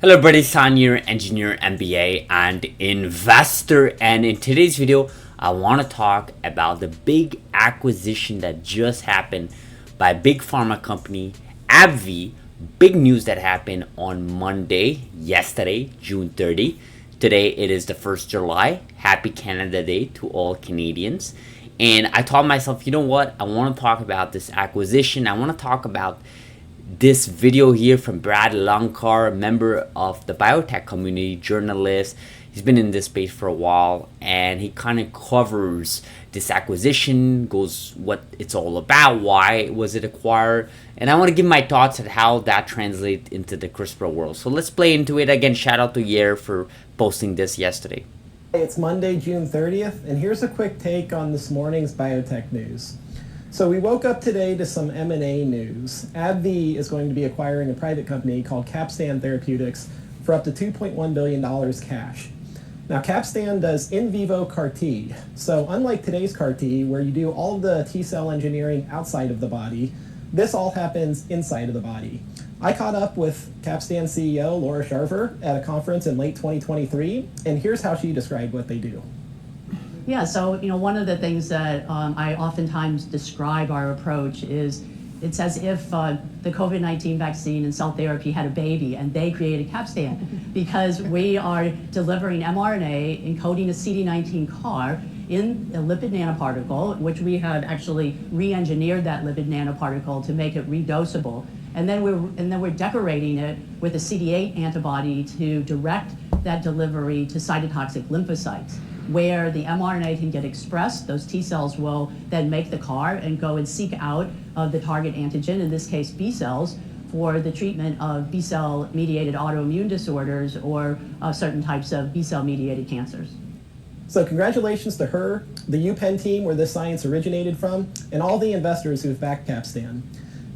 Hello everybody, San here, engineer, MBA, and investor. And in today's video, I want to talk about the big acquisition that just happened by a big pharma company, AbbVie. Big news that happened on Monday, yesterday, June 30. Today it is the 1st July. Happy Canada Day to all Canadians. And I told myself, you know what? I want to talk about this acquisition. I want to talk about this video here from Brad Loncar, a member of the biotech community, journalist. He's been in this space for a while, and he kind of covers this acquisition, goes what it's all about, why was it acquired, and I want to give my thoughts on how that translates into the CRISPR world. So let's play into it. Again, shout out to Yair for posting this yesterday. It's Monday, June 30th, and here's a quick take on this morning's biotech news. So we woke up today to some M&A news. AbbVie is going to be acquiring a private company called Capstan Therapeutics for up to $2.1 billion cash. Now, Capstan does in vivo CAR T. So unlike today's CAR T, where you do all of the T-cell engineering outside of the body, this all happens inside of the body. I caught up with Capstan CEO Laura Sharver at a conference in late 2023, and here's how she described what they do. Yeah, so one of the things that I oftentimes describe our approach is it's as if the COVID-19 vaccine and cell therapy had a baby and they created Capstan because we are delivering mRNA encoding a CD19 CAR in a lipid nanoparticle, which we have actually re-engineered that lipid nanoparticle to make it redosable. And then we're decorating it with a CD8 antibody to direct that delivery to cytotoxic lymphocytes, where the mRNA can get expressed. Those T cells will then make the CAR and go and seek out the target antigen, in this case B cells, for the treatment of B cell mediated autoimmune disorders or certain types of B cell mediated cancers. So congratulations to her, the UPenn team where this science originated from, and all the investors who've backed Capstan.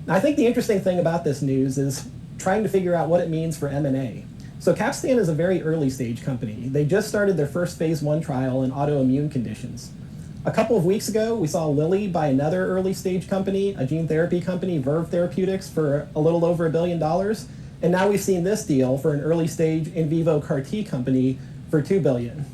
Now, I think the interesting thing about this news is trying to figure out what it means for M&A. So Capstan is a very early stage company. They just started their first phase 1 trial in autoimmune conditions. A couple of weeks ago, we saw Lilly buy another early stage company, a gene therapy company, Verve Therapeutics, for a little over $1 billion. And now we've seen this deal for an early stage in vivo CAR T company for $2 billion.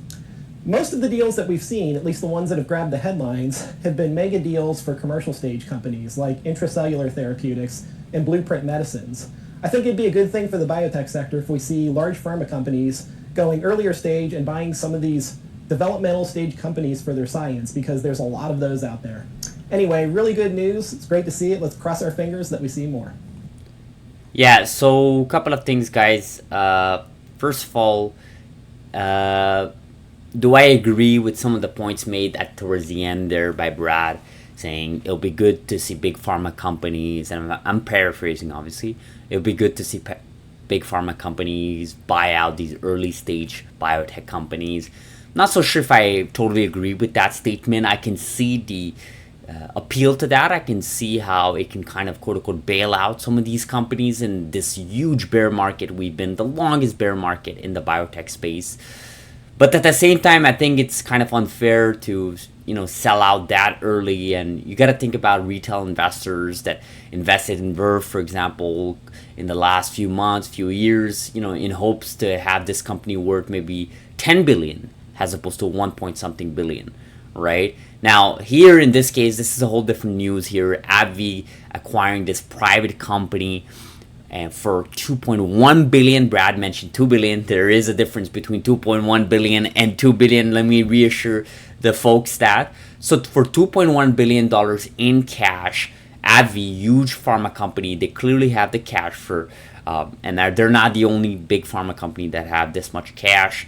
Most of the deals that we've seen, at least the ones that have grabbed the headlines, have been mega deals for commercial stage companies like Intracellular Therapeutics and Blueprint Medicines. I think it'd be a good thing for the biotech sector if we see large pharma companies going earlier stage and buying some of these developmental stage companies for their science, because there's a lot of those out there. Anyway, really good news. It's great to see it. Let's cross our fingers that we see more. Yeah, so a couple of things, guys. First of all, do I agree with some of the points made towards the end there by Brad, saying it'll be good to see big pharma companies, and I'm paraphrasing obviously, it'll be good to see big pharma companies buy out these early stage biotech companies. Not so sure if I totally agree with that statement. I can see the appeal to that. I can see how it can kind of quote unquote bail out some of these companies in this huge bear market we've been, the longest bear market in the biotech space. But at the same time, I think it's kind of unfair to sell out that early, and you got to think about retail investors that invested in Verve, for example, in the last few months, few years, in hopes to have this company worth maybe 10 billion as opposed to 1 point something billion, right? Now, here in this case, this is a whole different news here. AbbVie acquiring this private company and for 2.1 billion. Brad mentioned 2 billion. There is a difference between 2.1 billion and 2 billion. Let me reassure the folks that. So for $2.1 billion in cash, AbbVie, huge pharma company, they clearly have the cash for, and they're not the only big pharma company that have this much cash.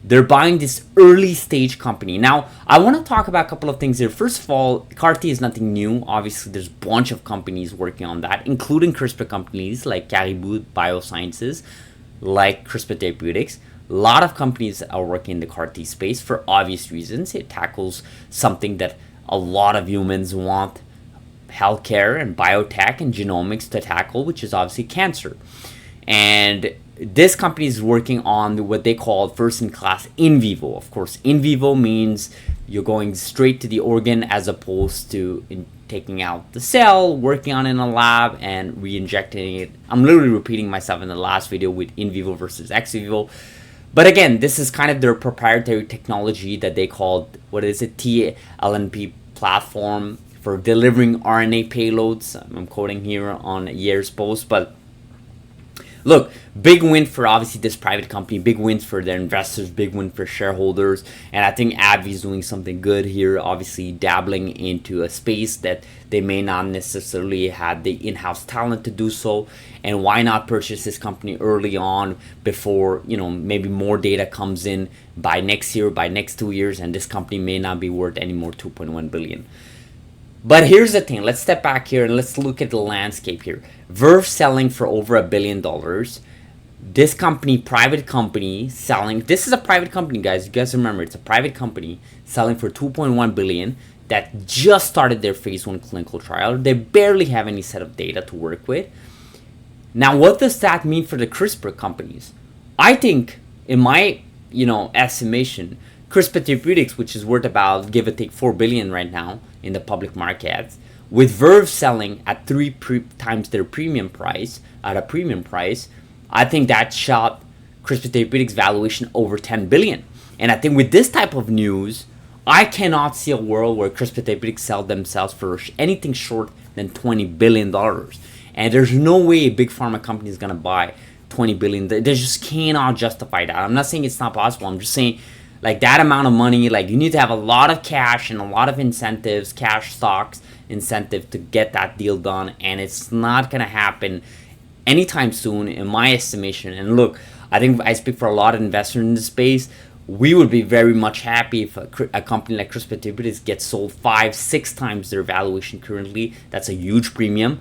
They're buying this early stage company. Now, I want to talk about a couple of things here. First of all, CAR T is nothing new. Obviously, there's a bunch of companies working on that, including CRISPR companies like Caribou Biosciences, like CRISPR Therapeutics. A lot of companies are working in the CAR T space for obvious reasons. It tackles something that a lot of humans want healthcare and biotech and genomics to tackle, which is obviously cancer. And this company is working on what they call first-in-class in vivo. Of course, in vivo means You're going straight to the organ as opposed to taking out the cell, working on it in a lab, and re-injecting it. I'm literally repeating myself in the last video with in vivo versus ex vivo. But again, this is kind of their proprietary technology that they called, what is it, TLNP platform for delivering RNA payloads. I'm quoting here on Yair's post, but look, big win for obviously this private company, big wins for their investors, big win for shareholders, and I think AbbVie is doing something good here, obviously dabbling into a space that they may not necessarily have the in-house talent to do so, and why not purchase this company early on before, maybe more data comes in by next year, by next 2 years, and this company may not be worth any more 2.1 billion. But here's the thing, let's step back here and let's look at the landscape here. Verve selling for over $1 billion. This company, private company, selling, this is a private company, guys. You guys remember, it's a private company selling for 2.1 billion that just started their phase 1 clinical trial. They barely have any set of data to work with. Now, what does that mean for the CRISPR companies? I think, in my, estimation, CRISPR Therapeutics, which is worth about, give or take, 4 billion right now in the public markets, with Verve selling at 3 times their premium price, at a premium price, I think that shot CRISPR Therapeutics valuation over 10 billion. And I think with this type of news, I cannot see a world where CRISPR Therapeutics sell themselves for anything short than $20 billion. And there's no way a big pharma company is going to buy 20 billion. They just cannot justify that. I'm not saying it's not possible. I'm just saying, like, that amount of money, like, you need to have a lot of cash and a lot of incentives, cash, stocks, incentive to get that deal done. And it's not going to happen anytime soon, in my estimation. And look, I think I speak for a lot of investors in this space. We would be very much happy if a company like CRISPR Therapeutics gets sold 5-6 times their valuation currently. That's a huge premium.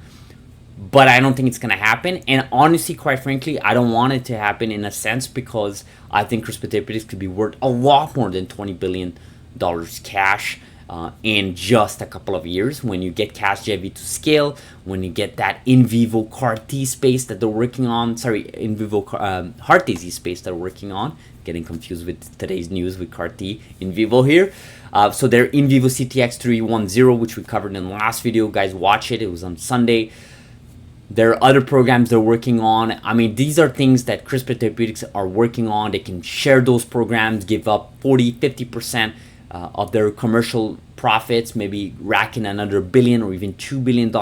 But I don't think it's going to happen. And honestly, quite frankly, I don't want it to happen in a sense, because I think CRISPR Therapeutics could be worth a lot more than $20 billion cash in just a couple of years, when you get Casgevy to scale, when you get that in vivo CAR T space that they're working on, in vivo heart disease space that they're working on, getting confused with today's news with CAR T in vivo here. So their in vivo CTX310, which we covered in the last video, guys, watch it, it was on Sunday. There are other programs they're working on. I mean, these are things that CRISPR Therapeutics are working on. They can share those programs, give up 40-50% of their commercial profits, maybe racking another $1 billion or even $2 billion.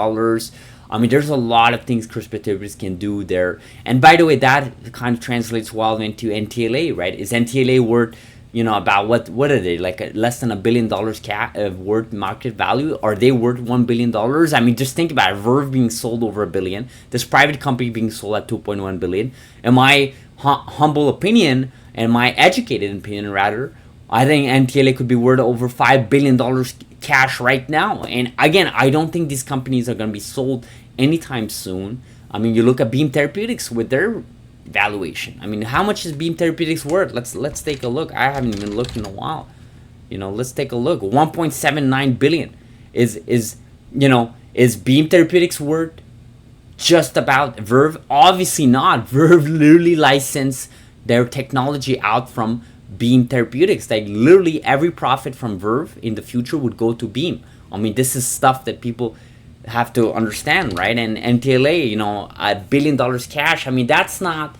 I mean, there's a lot of things CRISPR Therapeutics can do there. And by the way, that kind of translates well into NTLA, right? Is NTLA worth, about what are they, like less than $1 billion worth market value? Are they worth $1 billion? I mean, just think about it. Verve being sold over $1 billion, this private company being sold at 2.1 billion. In my humble opinion, and my educated opinion rather, I think NTLA could be worth over $5 billion cash right now. And again, I don't think these companies are going to be sold anytime soon. I mean, you look at Beam Therapeutics with their valuation. I mean, how much is Beam Therapeutics worth? Let's take a look. I haven't even looked in a while. Let's take a look. 1.79 billion is Beam Therapeutics worth just about Verve? Obviously not. Verve literally licensed their technology out from Beam Therapeutics. Like, literally every profit from Verve in the future would go to Beam. I mean, this is stuff that people have to understand, right? And NTLA, $1 billion cash. I mean, that's not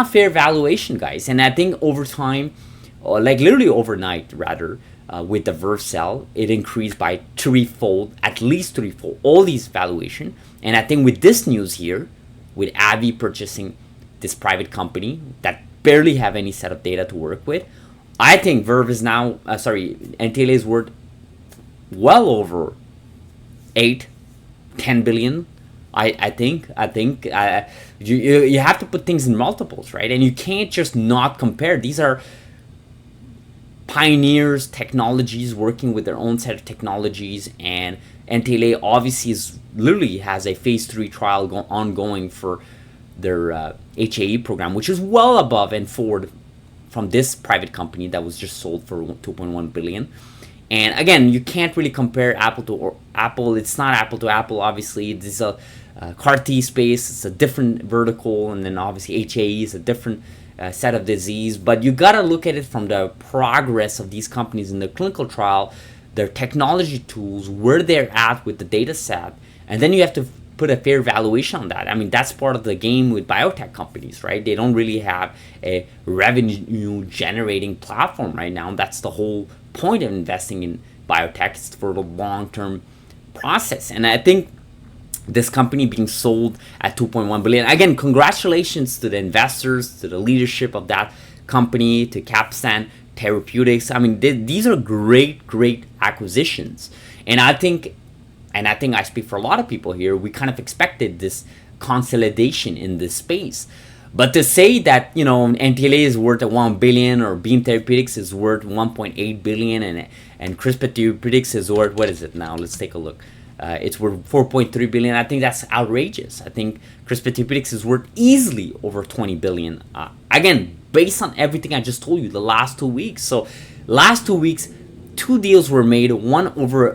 fair valuation, guys. And I think over time, or like literally overnight rather, with the Verve sell, it increased by threefold, at least threefold, all these valuation. And I think with this news here, with AbbVie purchasing this private company that barely have any set of data to work with, I think Verve is now, NTLA is worth well over 8-10 billion. I think you have to put things in multiples, right? And you can't just not compare. These are pioneers, technologies working with their own set of technologies, and NTLA obviously literally has a phase 3 trial ongoing for their HAE program, which is well above and forward from this private company that was just sold for 2.1 billion. And again, you can't really compare apple to apple. It's not apple to apple, obviously. This is CAR-T space. It's a different vertical, and then obviously HAE is a different set of disease. But you got to look at it from the progress of these companies in the clinical trial, their technology tools, where they're at with the data set, and then you have to put a fair valuation on that. I mean, that's part of the game with biotech companies, right? They don't really have a revenue generating platform right now. That's the whole point of investing in biotech. It's for the long-term process. And I think this company being sold at 2.1 billion, again, congratulations to the investors, to the leadership of that company, to Capstan Therapeutics. I mean, these are great acquisitions. And I think I speak for a lot of people here, we kind of expected this consolidation in this space. But to say that, you know, NTLA is worth at 1 billion, or Beam Therapeutics is worth 1.8 billion, and CRISPR Therapeutics is worth, what is it now? Let's take a look. It's worth 4.3 billion. I think that's outrageous. I think CRISPR Therapeutics is worth easily over 20 billion. Again, based on everything I just told you, the last 2 weeks. So last 2 weeks, 2 deals were made, one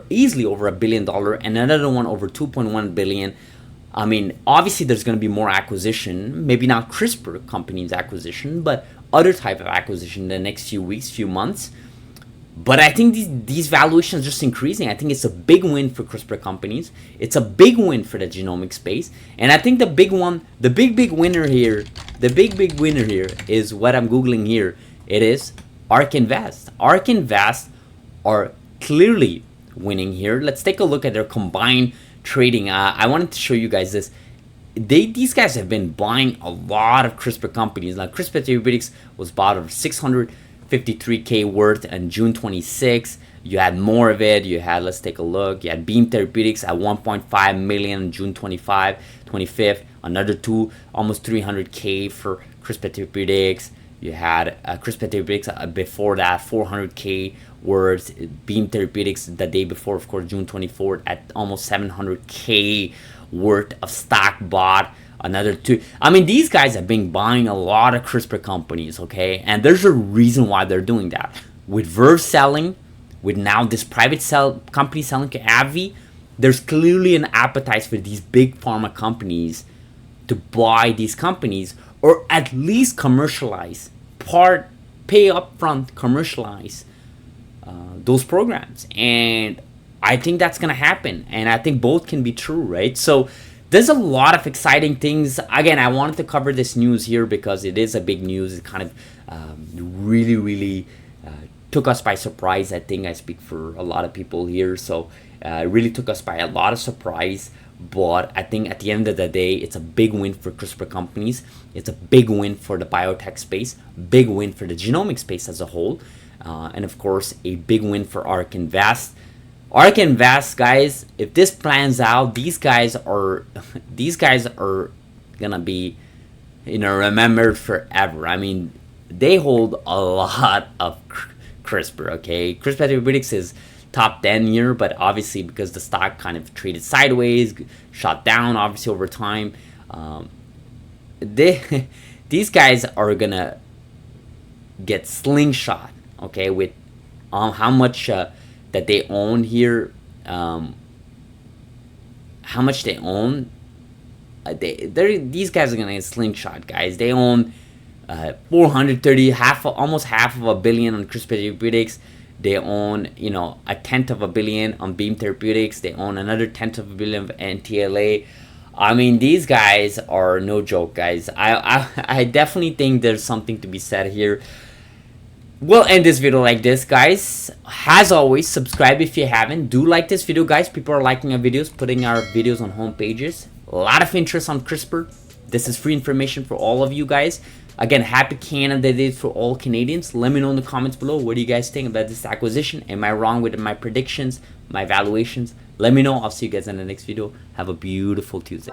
easily over $1 billion, and another one over 2.1 billion. I mean, obviously there's going to be more acquisition, maybe not CRISPR companies acquisition, but other type of acquisition in the next few weeks, few months. But I think these valuations are just increasing. I think it's a big win for CRISPR companies. It's a big win for the genomic space. And I think the big winner here is what I'm Googling here. It is ARK Invest. ARK Invest are clearly winning here. Let's take a look at their combined trading. I wanted to show you guys this. These guys have been buying a lot of CRISPR companies. Now, CRISPR Therapeutics was bought of 653K worth on June 26. You had more of it. You had, let's take a look. You had Beam Therapeutics at 1.5 million on June 25th. Another almost 300K for CRISPR Therapeutics. You had CRISPR Therapeutics before that, 400K worth. Beam Therapeutics the day before, of course, June 24th, at almost 700K worth of stock bought. Another 2. I mean, these guys have been buying a lot of CRISPR companies, okay? And there's a reason why they're doing that. With Verve selling, with now this private company selling to AbbVie, there's clearly an appetite for these big pharma companies to buy these companies, or at least commercialize, pay upfront, commercialize those programs. And I think that's going to happen. And I think both can be true, right? So there's a lot of exciting things. Again, I wanted to cover this news here because it is a big news. It kind of really took us by surprise. I think I speak for a lot of people here. So it really took us by a lot of surprise. But I think at the end of the day, it's a big win for CRISPR companies. It's a big win for the biotech space, big win for the genomic space as a whole. And of course, a big win for ARK Invest. ARK Invest, guys, if this plans out, these guys are gonna be, remembered forever. I mean, they hold a lot of CRISPR, okay? CRISPR Therapeutics is top 10 here, but obviously because the stock kind of traded sideways, shot down obviously over time, these guys are gonna get slingshot, okay, with how much that they own here, how much they own. These guys are gonna get slingshot, guys. They own 430, almost half of $1 billion on CRISPR Therapeutics. They own, a tenth of $1 billion on Beam Therapeutics. They own another tenth of $1 billion of NTLA. I mean, these guys are no joke, guys. I definitely think there's something to be said here. We'll end this video like this, guys. As always, subscribe if you haven't. Do like this video, guys. People are liking our videos, putting our videos on home pages. A lot of interest on CRISPR. This is free information for all of you guys. Again, happy Canada Day for all Canadians. Let me know in the comments below. What do you guys think about this acquisition? Am I wrong with my predictions, my valuations? Let me know. I'll see you guys in the next video. Have a beautiful Tuesday.